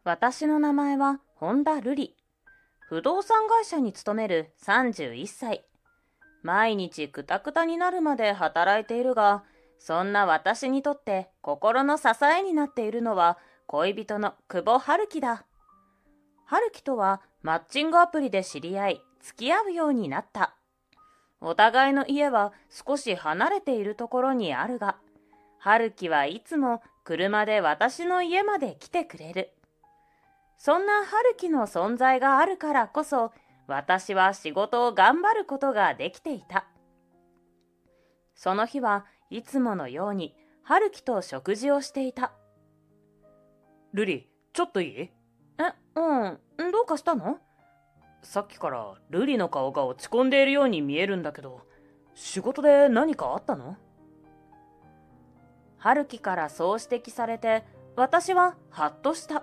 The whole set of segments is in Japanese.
私の名前は本田瑠璃。不動産会社に勤める31歳。毎日クタクタになるまで働いているが、そんな私にとって心の支えになっているのは恋人の久保春樹だ。春樹とはマッチングアプリで知り合い、付き合うようになった。お互いの家は少し離れているところにあるが、春樹はいつも車で私の家まで来てくれる。そんな春樹の存在があるからこそ、私は仕事を頑張ることができていた。その日はいつものように春樹と食事をしていた。ルリ、ちょっといい？どうかしたの？さっきからルリの顔が落ち込んでいるように見えるんだけど、仕事で何かあったの？春樹からそう指摘されて、私はハッとした。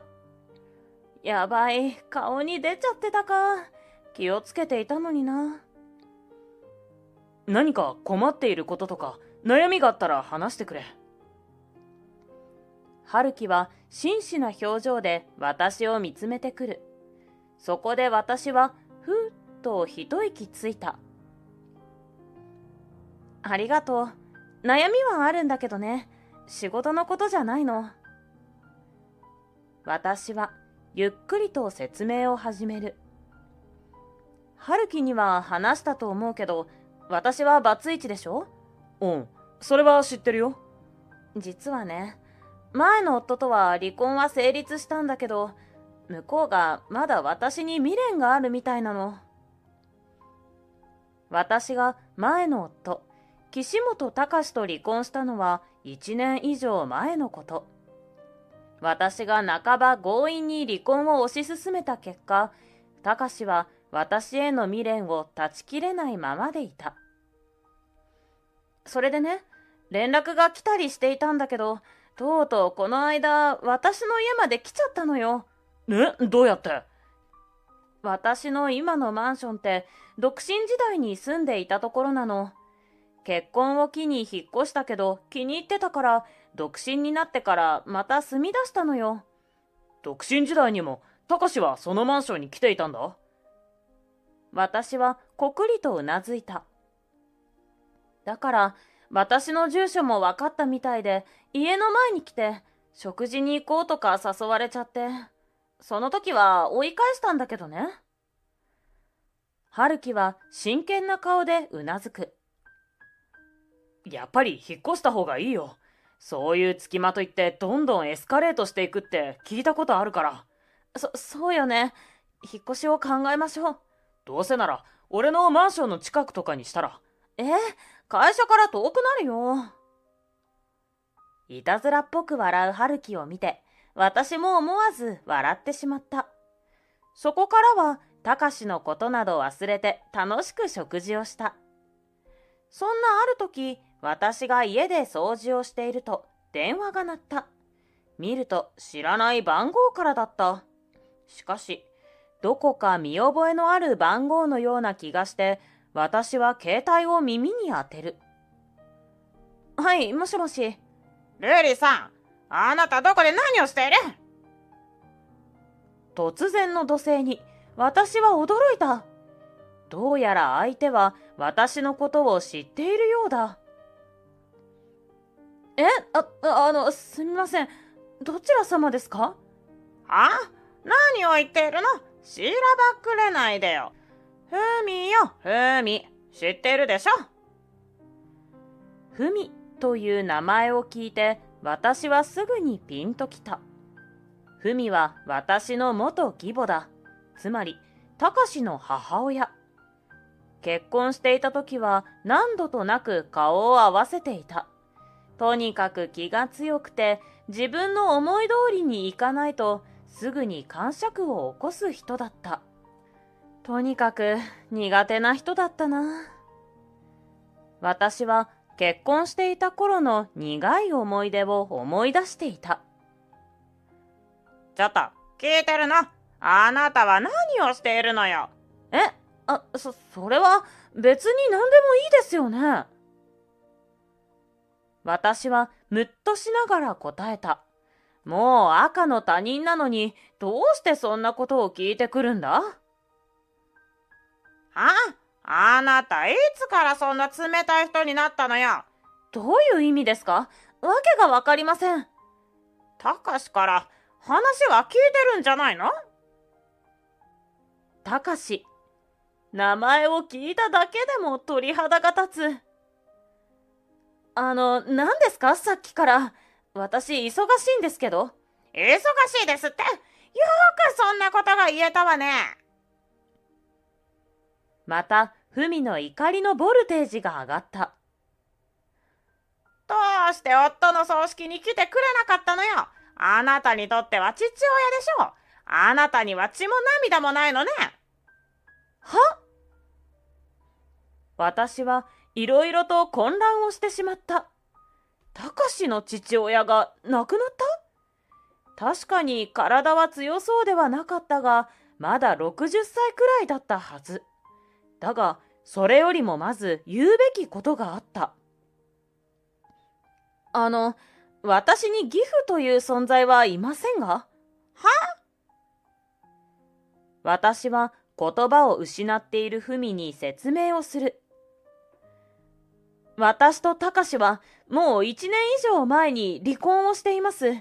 やばい、顔に出ちゃってたか。気をつけていたのにな。何か困っていることとか悩みがあったら話してくれ。春樹は真摯な表情で私を見つめてくる。そこで私はふーっと一息ついた。ありがとう。悩みはあるんだけどね。仕事のことじゃないの。私はゆっくりと説明を始める。春樹には話したと思うけど、私はバツイチでしょ？うん、それは知ってるよ。実はね、前の夫とは離婚は成立したんだけど、向こうがまだ私に未練があるみたいなの。私が前の夫、岸本隆と離婚したのは1年以上前のこと。私が半ば強引に離婚を推し進めた結果、隆は私への未練を断ち切れないままでいた。それでね、連絡が来たりしていたんだけど、とうとうこの間、私の家まで来ちゃったのよ。どうやって？私の今のマンションって、独身時代に住んでいたところなの。結婚を機に引っ越したけど、気に入ってたから、独身になってからまた住み出したのよ。独身時代にも、隆はそのマンションに来ていたんだ？私はこくりとうなずいた。だから、私の住所も分かったみたいで、家の前に来て、食事に行こうとか誘われちゃって、その時は追い返したんだけどね。春樹は真剣な顔でうなずく。やっぱり引っ越した方がいいよ。そういう付きまといってどんどんエスカレートしていくって聞いたことあるから。そうよね。引っ越しを考えましょう。どうせなら、俺のマンションの近くとかにしたら。会社から遠くなるよ。いたずらっぽく笑う春樹を見て、私も思わず笑ってしまった。そこからは、隆のことなど忘れて楽しく食事をした。そんなある時、私が家で掃除をしていると、電話が鳴った。見ると知らない番号からだった。しかし、どこか見覚えのある番号のような気がして、私は携帯を耳に当てる。はい、もしもし。ルリさん、あなたどこで何をしている？突然の怒声に、私は驚いた。どうやら相手は私のことを知っているようだ。すみません。どちら様ですか？何を言っているの？しらばっくれないでよ。ふみよ、ふみ。知ってるでしょ？ふみという名前を聞いて、私はすぐにピンときた。ふみは私の元義母だ。つまり、隆の母親。結婚していた時は何度となく顔を合わせていた。とにかく気が強くて、自分の思い通りにいかないとすぐに癇癪を起こす人だった。とにかく苦手な人だったな。私は結婚していた頃の苦い思い出を思い出していた。ちょっと、聞いてるの？あなたは何をしているのよ？それは別に何でもいいですよね。私はむっとしながら答えた。もう赤の他人なのに、どうしてそんなことを聞いてくるんだ？あなたいつからそんな冷たい人になったのよ。どういう意味ですか？わけがわかりません。たかしから話は聞いてるんじゃないの？たかし。名前を聞いただけでも鳥肌が立つ。何ですかさっきから。私、忙しいんですけど。忙しいですって。よくそんなことが言えたわね。また、ふみの怒りのボルテージが上がった。どうして夫の葬式に来てくれなかったのよ。あなたにとっては父親でしょう。あなたには血も涙もないのね。は？私はいろいろと混乱をしてしまった。たかしの父親が亡くなった？確かに体は強そうではなかったが、まだ60歳くらいだったはず。だが、それよりもまず言うべきことがあった。私に義父という存在はいませんが？私は言葉を失っているふみに説明をする。私とたかしはもう1年以上前に離婚をしています。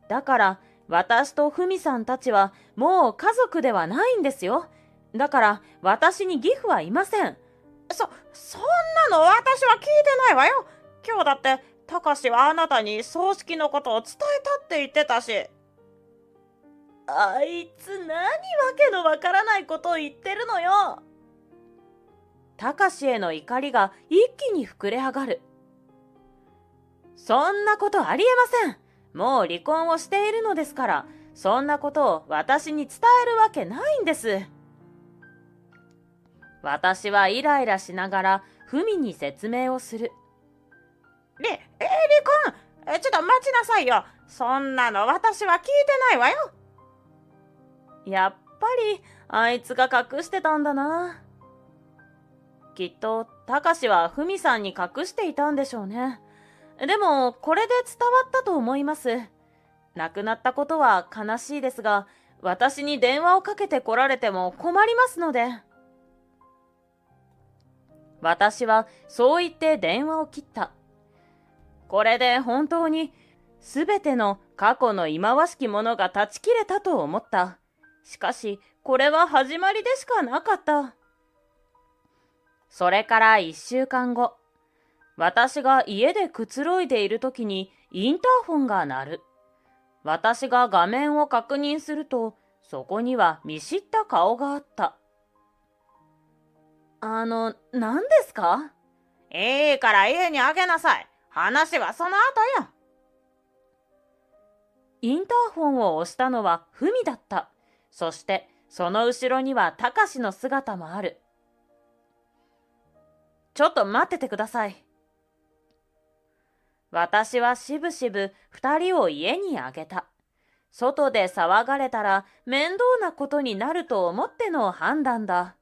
だから私とふみさんたちはもう家族ではないんですよ。だから私に義父はいません。そんなの私は聞いてないわよ。今日だってたかしはあなたに葬式のことを伝えたって言ってたし。あいつ何わけのわからないことを言ってるのよ。たかしへの怒りが一気に膨れ上がる。そんなことありえません。もう離婚をしているのですから、そんなことを私に伝えるわけないんです。私はイライラしながらふみに説明をする。離婚？ちょっと待ちなさいよ。そんなの私は聞いてないわよ。やっぱりあいつが隠してたんだな。きっとたかしはふみさんに隠していたんでしょうね。でもこれで伝わったと思います。亡くなったことは悲しいですが、私に電話をかけてこられても困りますので。私はそう言って電話を切った。これで本当にすべての過去の忌まわしきものが断ち切れたと思った。しかしこれは始まりでしかなかった。それから1週間後、私が家でくつろいでいるときにインターホンが鳴る。私が画面を確認すると、そこには見知った顔があった。何ですか？いいから家にあげなさい。話はその後よ。インターホンを押したのはふみだった。そしてその後ろにはたかしの姿もある。ちょっと待っててください。私はしぶしぶ2人を家にあげた。外で騒がれたら面倒なことになると思っての判断だ。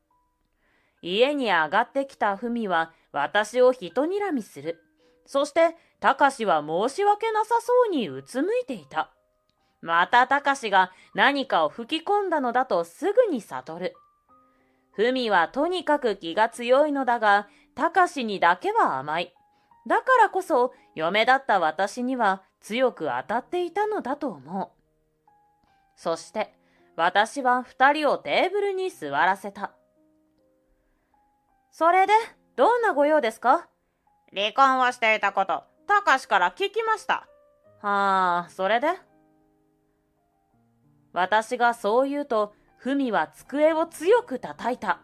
家に上がってきたふみは私をひとにらみする。そしてたかしは申し訳なさそうにうつむいていた。またたかしが何かを吹き込んだのだとすぐに悟る。ふみはとにかく気が強いのだが、たかしにだけは甘い。だからこそ嫁だった私には強く当たっていたのだと思う。そして私は2人をテーブルに座らせた。それでどんなご用ですか？離婚をしていたこと、たかしから聞きました。はあ、それで？私がそう言うと、ふみは机を強く叩いた。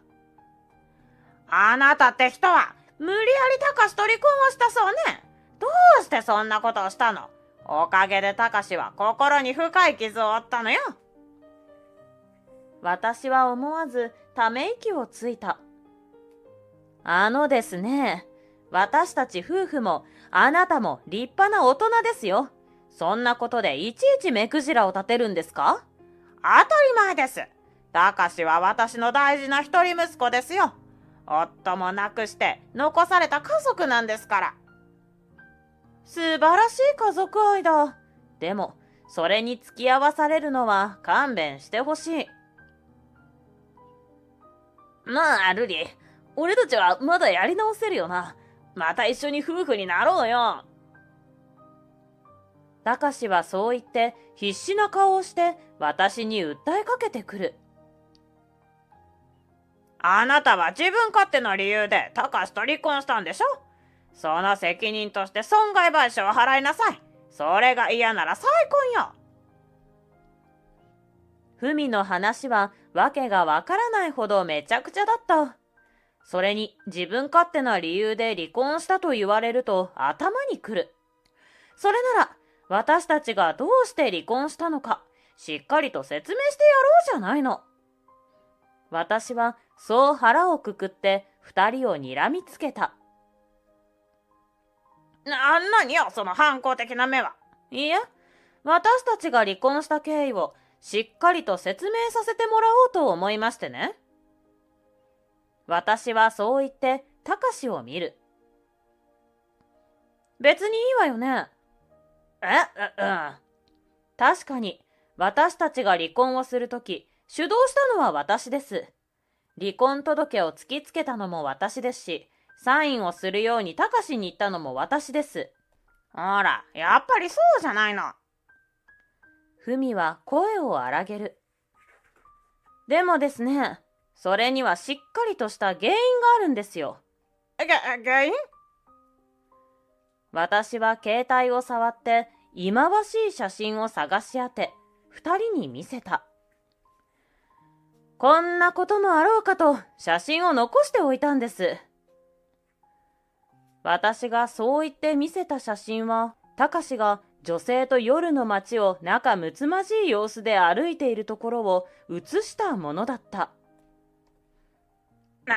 あなたって人は無理やりたかしと離婚をしたそうね。どうしてそんなことをしたの？おかげでたかしは心に深い傷を負ったのよ。私は思わずため息をついた。ですね、私たち夫婦もあなたも立派な大人ですよ。そんなことでいちいち目くじらを立てるんですか？当たり前です。たかしは私の大事な一人息子ですよ。夫も亡くして残された家族なんですから。素晴らしい家族愛だ。でもそれに付き合わされるのは勘弁してほしい。まあ、ルリ、俺たちはまだやり直せるよな。また一緒に夫婦になろうよ。たかしはそう言って必死な顔をして私に訴えかけてくる。あなたは自分勝手な理由でたかしと離婚したんでしょ。その責任として損害賠償を払いなさい。それが嫌なら再婚よ。ふみの話はわけがわからないほどめちゃくちゃだった。それに自分勝手な理由で離婚したと言われると頭にくる。それなら私たちがどうして離婚したのかしっかりと説明してやろうじゃないの。私はそう腹をくくって二人を睨みつけた。何よその反抗的な目は。いいえ、私たちが離婚した経緯をしっかりと説明させてもらおうと思いましてね。私はそう言ってたかしを見る。別にいいわよね。うん。確かに私たちが離婚をするとき主導したのは私です。離婚届を突きつけたのも私ですし、サインをするようにたかしに言ったのも私です。ほら、やっぱりそうじゃないの。ふみは声を荒げる。でもですね、それにはしっかりとした原因があるんですよ。原因？私は携帯を触って忌まわしい写真を探し当て、二人に見せた。こんなこともあろうかと写真を残しておいたんです。私がそう言って見せた写真は、たかしが女性と夜の街を仲睦まじい様子で歩いているところを写したものだった。こ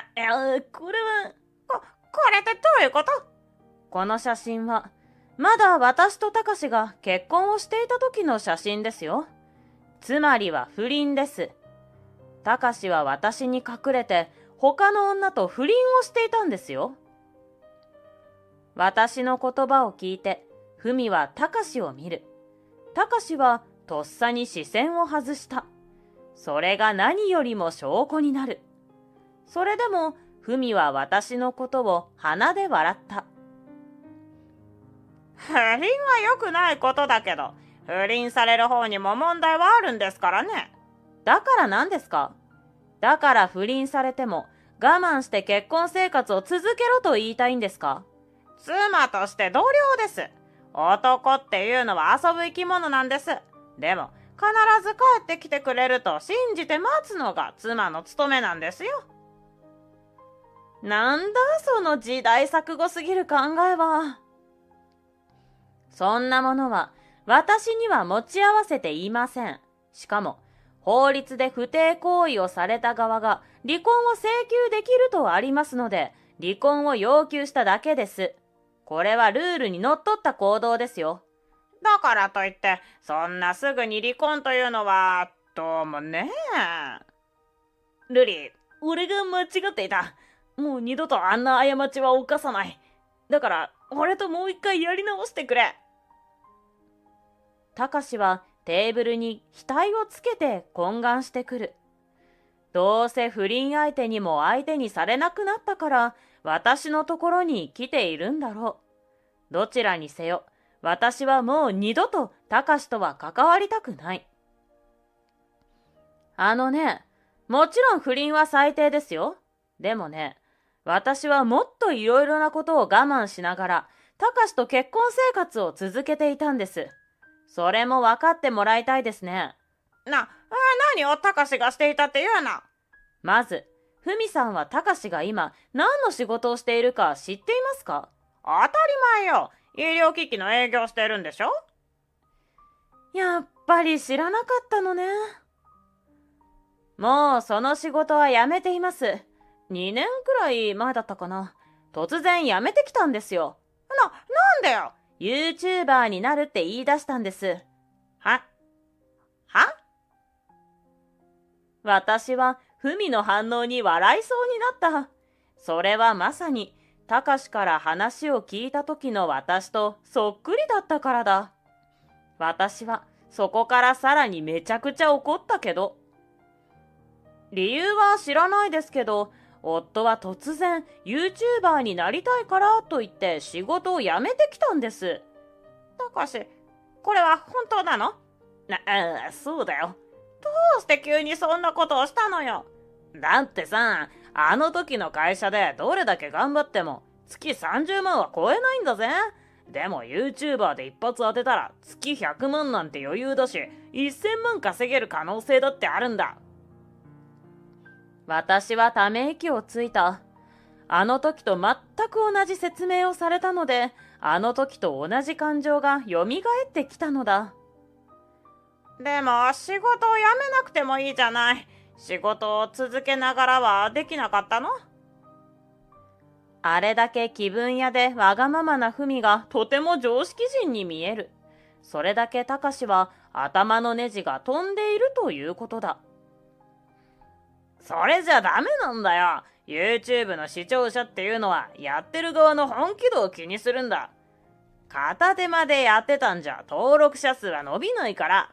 れってどういうこと？この写真は、まだ私とたかしが結婚をしていた時の写真ですよ。つまりは不倫です。たかしは私に隠れて他の女と不倫をしていたんですよ。私の言葉を聞いて、ふみはたかしを見る。たかしはとっさに視線を外した。それが何よりも証拠になる。それでも、ふみは私のことを鼻で笑った。不倫は良くないことだけど、不倫される方にも問題はあるんですからね。だから何ですか？だから不倫されても我慢して結婚生活を続けろと言いたいんですか？妻として同僚です。男っていうのは遊ぶ生き物なんです。でも必ず帰ってきてくれると信じて待つのが妻の務めなんですよ。なんだその時代錯誤すぎる考えは。そんなものは私には持ち合わせていません。しかも法律で不貞行為をされた側が離婚を請求できるとありますので、離婚を要求しただけです。これはルールにのっとった行動ですよ。だからといってそんなすぐに離婚というのはどうもね。ルリ、俺が間違っていた。もう二度とあんな過ちは犯さない。だから俺ともう一回やり直してくれ。たかしはテーブルに額をつけて懇願してくる。どうせ不倫相手にも相手にされなくなったから私のところに来ているんだろう。どちらにせよ、私はもう二度とたかしとは関わりたくない。もちろん不倫は最低ですよ。でもね、私はもっといろいろなことを我慢しながら、たかしと結婚生活を続けていたんです。それも分かってもらいたいですね。何をたかしがしていたっていうの？まず、ふみさんはたかしが今何の仕事をしているか知っていますか？当たり前よ。医療機器の営業してるんでしょ？やっぱり知らなかったのね。もうその仕事は辞めています。2年くらい前だったかな。突然辞めてきたんですよ。なんでよ。YouTuber になるって言い出したんです。は？私はふみの反応に笑いそうになった。それはまさにたかしから話を聞いた時の私とそっくりだったからだ。私はそこからさらにめちゃくちゃ怒ったけど。理由は知らないですけど、夫は突然 YouTuber になりたいからと言って仕事を辞めてきたんです。たかし、これは本当なの？そうだよ。どうして急にそんなことをしたのよ。だってさ、あの時の会社でどれだけ頑張っても月30万は超えないんだぜ。でも YouTuber で一発当てたら月100万なんて余裕だし、1000万稼げる可能性だってあるんだ。私はため息をついた。あの時と全く同じ説明をされたので、あの時と同じ感情が蘇ってきたのだ。でも仕事を辞めなくてもいいじゃない。仕事を続けながらはできなかったの？あれだけ気分屋でわがままなふみがとても常識人に見える。それだけたかしは頭のネジが飛んでいるということだ。それじゃダメなんだよ。YouTube の視聴者っていうのはやってる側の本気度を気にするんだ。片手間でやってたんじゃ登録者数は伸びないから。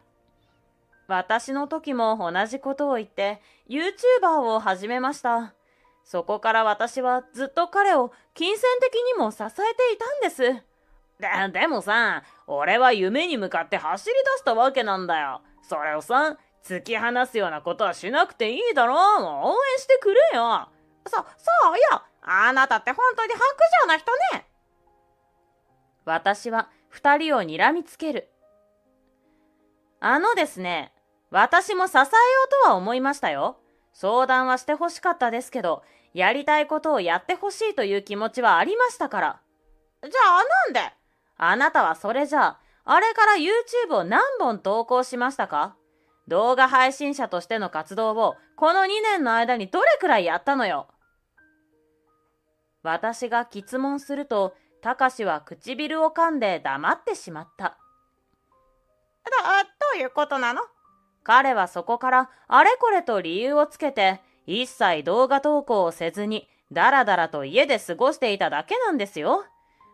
私の時も同じことを言って YouTuber を始めました。そこから私はずっと彼を金銭的にも支えていたんです。でもさ、俺は夢に向かって走り出したわけなんだよ。それをさ、突き放すようなことはしなくていいだろう。もう応援してくれよ。そうよ。あなたって本当に薄情な人ね。私は二人を睨みつける。ですね、私も支えようとは思いましたよ。相談はしてほしかったですけど、やりたいことをやってほしいという気持ちはありましたから。じゃあなんで？あなたはそれじゃあ、あれから YouTube を何本投稿しましたか？動画配信者としての活動をこの2年の間にどれくらいやったのよ。私が詰問すると、たかしは唇を噛んで黙ってしまった。どういうことなの？彼はそこからあれこれと理由をつけて、一切動画投稿をせずに、だらだらと家で過ごしていただけなんですよ。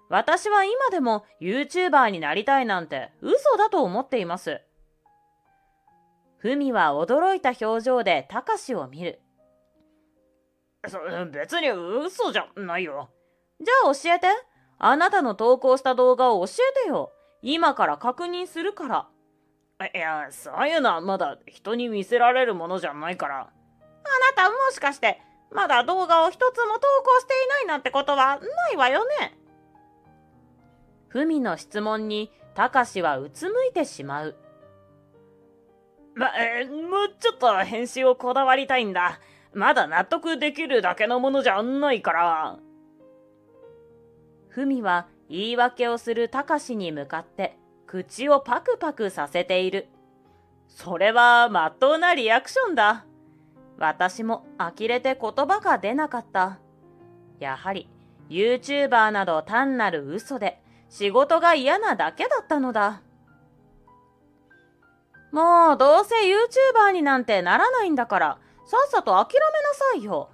私は今でも YouTuber になりたいなんて嘘だと思っています。ふみは驚いた表情でたかしを見る。別に嘘じゃないよ。じゃあ教えて。あなたの投稿した動画を教えてよ。今から確認するから。いや、そういうのはまだ人に見せられるものじゃないから。あなたもしかしてまだ動画を一つも投稿していないなんてことはないわよね。ふみの質問にたかしはうつむいてしまう。もうちょっと編集をこだわりたいんだ。まだ納得できるだけのものじゃないから。ふみは言い訳をするたかしに向かって口をパクパクさせている。それはまっとうなリアクションだ。私も呆れて言葉が出なかった。やはり YouTuber など単なる嘘で仕事が嫌なだけだったのだ。もうどうせ YouTuber になんてならないんだからさっさと諦めなさいよ。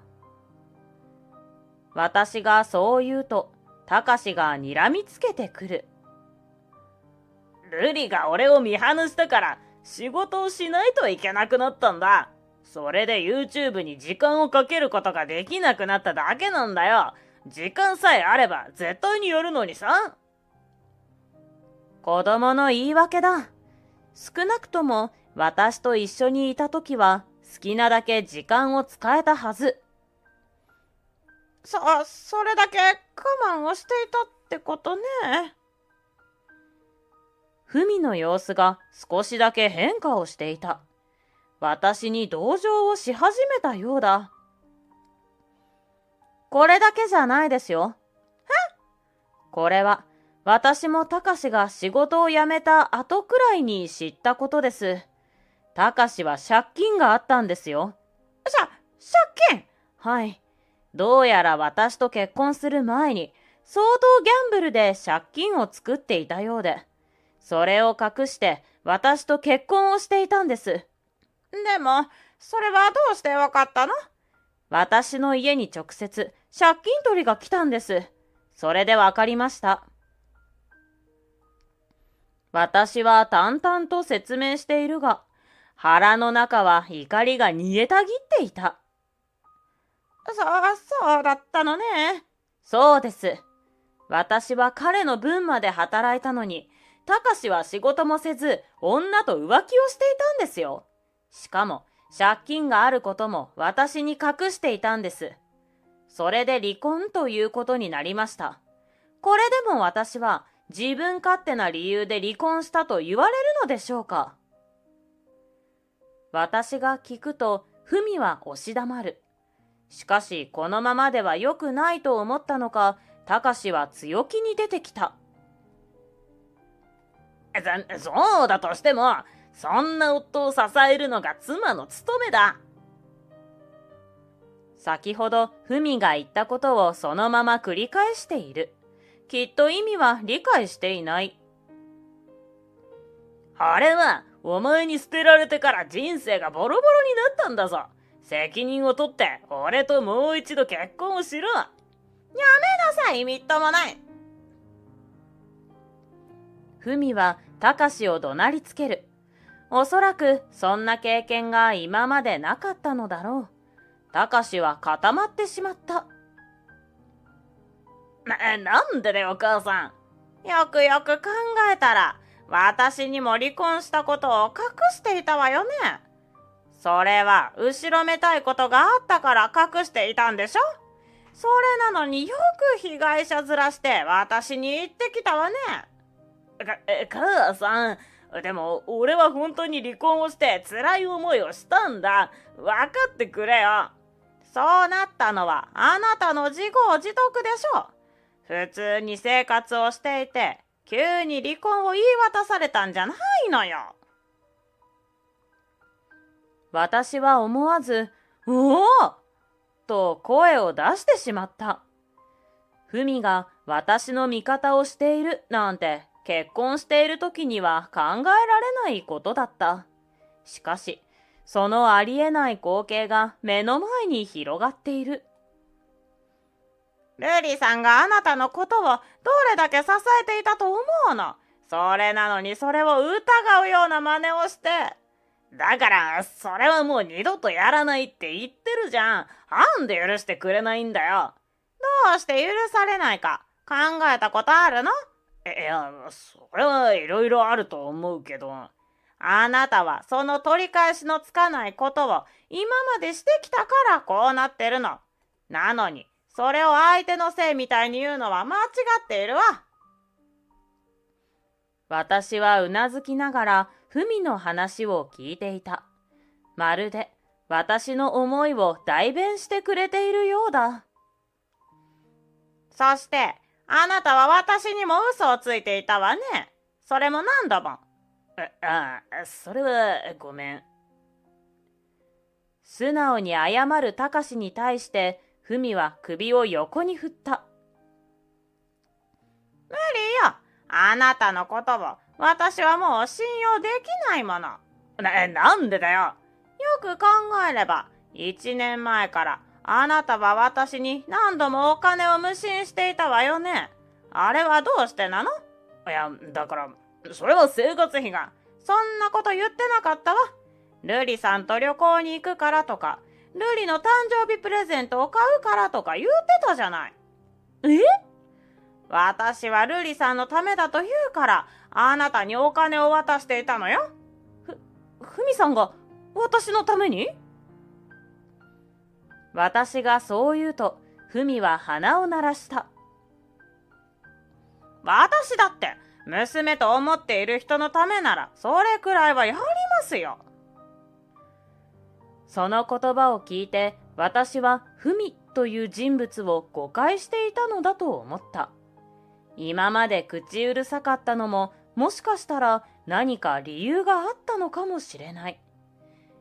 私がそう言うとたかしが睨みつけてくる。ルリが俺を見放したから仕事をしないといけなくなったんだ。それで YouTube に時間をかけることができなくなっただけなんだよ。時間さえあれば絶対にやるのにさ。子供の言い訳だ。少なくとも私と一緒にいたときは好きなだけ時間を使えたはず。それだけ我慢をしていたってことね。ふみの様子が少しだけ変化をしていた。私に同情をし始めたようだ。これだけじゃないですよ。これは私もたかしが仕事を辞めた後くらいに知ったことです。たかしは借金があったんですよ。借金？はい。どうやら私と結婚する前に相当ギャンブルで借金を作っていたようで、それを隠して私と結婚をしていたんです。でも、それはどうしてわかったの？私の家に直接借金取りが来たんです。それでわかりました。私は淡々と説明しているが、腹の中は怒りが煮えたぎっていた。そうだったのね。そうです。私は彼の分まで働いたのに、たかしは仕事もせず、女と浮気をしていたんですよ。しかも、借金があることも私に隠していたんです。それで離婚ということになりました。これでも私は自分勝手な理由で離婚したと言われるのでしょうか。私が聞くと、ふみは押し黙る。しかし、このままでは良くないと思ったのか、たかしは強気に出てきた。そうだとしても、そんな夫を支えるのが妻の務めだ。先ほどふみが言ったことをそのまま繰り返している。きっと意味は理解していない。あれはお前に捨てられてから人生がボロボロになったんだぞ。責任を取って俺ともう一度結婚をしろ。やめなさい、みっともない。ふみはたかしを怒鳴りつける。おそらくそんな経験が今までなかったのだろう。たかしは固まってしまった。なんでだよ、お母さん。よくよく考えたら、私にも離婚したことを隠していたわよね。それは後ろめたいことがあったから隠していたんでしょ。それなのによく被害者ずらして私に言ってきたわね。母さん、でも俺は本当に離婚をして辛い思いをしたんだ。分かってくれよ。そうなったのはあなたの自業自得でしょ。普通に生活をしていて急に離婚を言い渡されたんじゃないのよ。私は思わず、おおと声を出してしまった。ふみが私の味方をしているなんて結婚している時には考えられないことだった。しかし、そのありえない光景が目の前に広がっている。ルリさんがあなたのことをどれだけ支えていたと思うの。それなのにそれを疑うような真似をして。だから、それはもう二度とやらないって言ってるじゃん。なんで許してくれないんだよ。どうして許されないか考えたことあるの？いや、それはいろいろあると思うけど。あなたはその取り返しのつかないことを今までしてきたからこうなってるの。なのに、それを相手のせいみたいに言うのは間違っているわ。私はうなずきながらふみの話を聞いていた。まるで私の思いを代弁してくれているようだ。そして、あなたは私にも嘘をついていたわね。それも何度も。それはごめん。素直に謝るたかしに対して、ふみは首を横に振った。無理よ。あなたのことを私はもう信用できないもの。なんでだよ。よく考えれば、1年前からあなたは私に何度もお金を無心していたわよね。あれはどうしてなの？いや、だから、それは生活費が。そんなこと言ってなかったわ。ルリさんと旅行に行くからとか、ルリの誕生日プレゼントを買うからとか言ってたじゃない。私はルリさんのためだと言うから、あなたにお金を渡していたのよ。ふみさんが私のために？私がそう言うと、ふみは鼻を鳴らした。私だって、娘と思っている人のためなら、それくらいはやりますよ。その言葉を聞いて、私はふみという人物を誤解していたのだと思った。今まで口うるさかったのも、もしかしたら何か理由があったのかもしれない。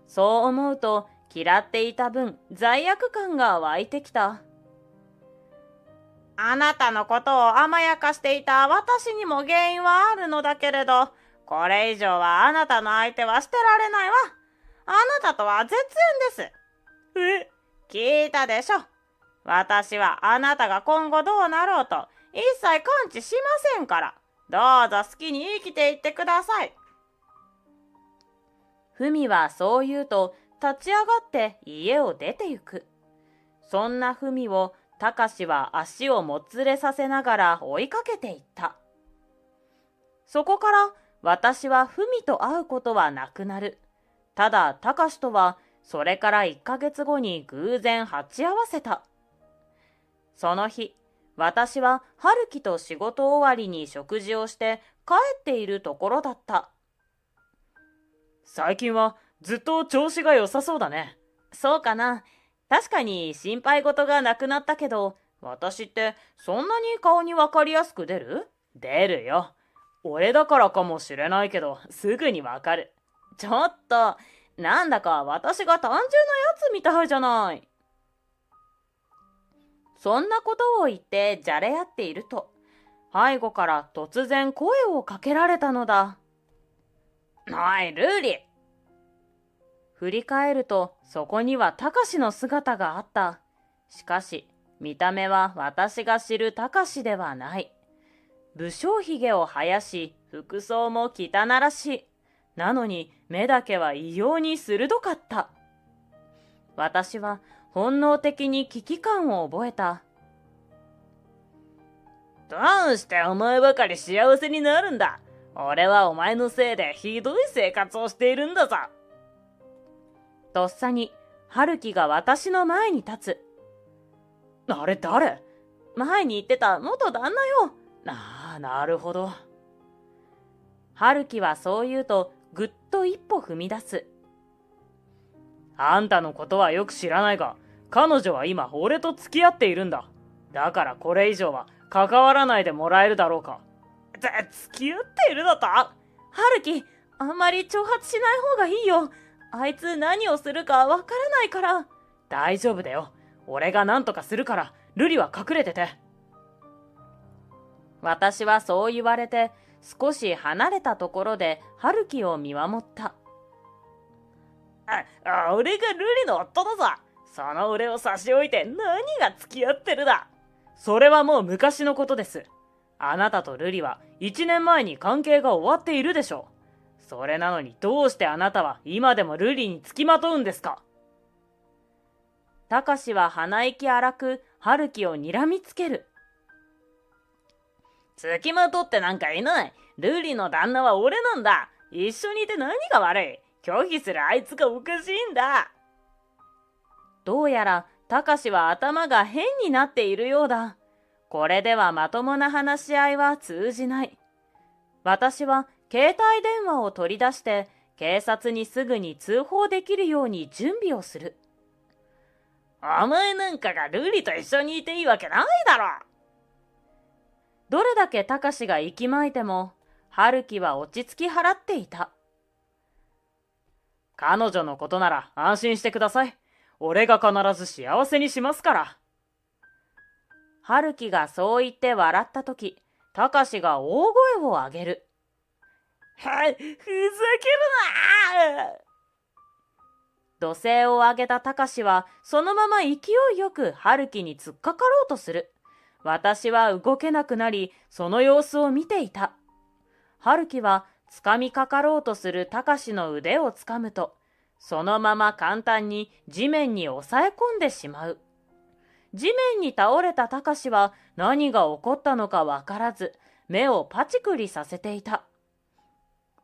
そう思うと、嫌っていた分、罪悪感が湧いてきた。あなたのことを甘やかしていた私にも原因はあるのだけれど、これ以上はあなたの相手は捨てられないわ。あなたとは絶縁です。聞いたでしょ。私はあなたが今後どうなろうと一切関知しませんから。どうぞ好きに生きていってください。ふみはそう言うと立ち上がって家を出て行く。そんなふみをたかしは足をもつれさせながら追いかけていった。そこから私はふみと会うことはなくなる。ただたかしとはそれから1ヶ月後に偶然鉢合わせた。その日、私は春樹と仕事終わりに食事をして帰っているところだった。最近はずっと調子が良さそうだね。そうかな。確かに心配事がなくなったけど、私ってそんなに顔にわかりやすく出る？出るよ。俺だからかもしれないけど、すぐにわかる。ちょっと、なんだか私が単純なやつみたいじゃない。そんなことを言ってじゃれ合っていると、背後から突然声をかけられたのだ。おい、ルリ。振り返ると、そこにはたかしの姿があった。しかし、見た目は私が知るたかしではない。武将髭を生やし、服装も汚らしい。なのに目だけは異様に鋭かった。私は本能的に危機感を覚えた。どうしてお前ばかり幸せになるんだ。俺はお前のせいでひどい生活をしているんだぞ。とっさに春樹が私の前に立つ。あれ誰？前に言ってた元旦那よ。ああ、なるほど。春樹はそう言うとぐっと一歩踏み出す。あんたのことはよく知らないが、彼女は今俺と付き合っているんだ。だからこれ以上は関わらないでもらえるだろうか。付き合っているだと？春樹、あんまり挑発しない方がいいよ。あいつ何をするかわからないから。大丈夫だよ。俺が何とかするから、瑠璃は隠れてて。私はそう言われて、少し離れたところで春樹を見守った。俺が瑠璃の夫だぞ。その俺を差し置いて何が付き合ってるだ。それはもう昔のことです。あなたと瑠璃は1年前に関係が終わっているでしょう。それなのにどうしてあなたは今でも瑠璃に付きまとうんですか？たかしは鼻息荒く春樹を睨みつける。付きまとってなんかいない。瑠璃の旦那は俺なんだ。一緒にいて何が悪い。拒否するあいつがおかしいんだ。どうやらたかしは頭が変になっているようだ。これではまともな話し合いは通じない。私は携帯電話を取り出して警察にすぐに通報できるように準備をする。お前なんかが瑠璃と一緒にいていいわけないだろ。どれだけたかしが息巻いても春樹は落ち着き払っていた。彼女のことなら安心してください。俺が必ず幸せにしますから。春樹がそう言って笑ったとき、たかしが大声を上げる。ふざけるな！怒声を上げたたかしはそのまま勢いよく春樹に突っかかろうとする。私は動けなくなり、その様子を見ていた。春樹は掴みかかろうとするたかしの腕を掴むと、そのまま簡単に地面に押さえ込んでしまう。地面に倒れたたかしは何が起こったのかわからず、目をパチクリさせていた。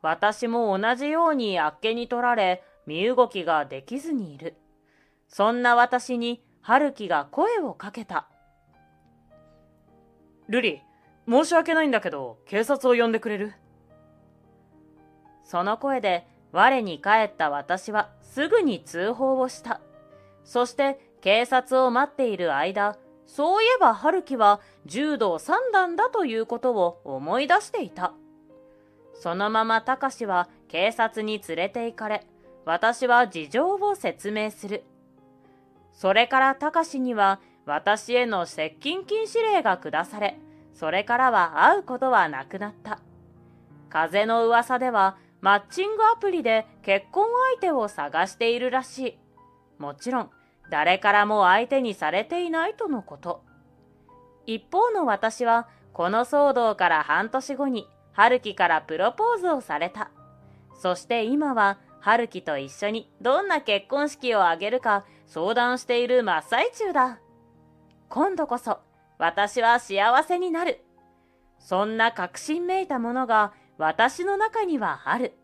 私も同じようにあっけに取られ、身動きができずにいる。そんな私に春樹が声をかけた。瑠璃、申し訳ないんだけど、警察を呼んでくれる？その声で我に返った私はすぐに通報をした。そして警察を待っている間、そういえば春樹は柔道3段だということを思い出していた。そのままたかしは警察に連れて行かれ、私は事情を説明する。それからたかしには私への接近禁止令が下され、それからは会うことはなくなった。風の噂ではマッチングアプリで結婚相手を探しているらしい。もちろん誰からも相手にされていないとのこと。一方の私はこの騒動から半年後に春樹からプロポーズをされた。そして今は春樹と一緒にどんな結婚式を挙げるか相談している真っ最中だ。今度こそ私は幸せになる。そんな確信めいたものが私の中にはある。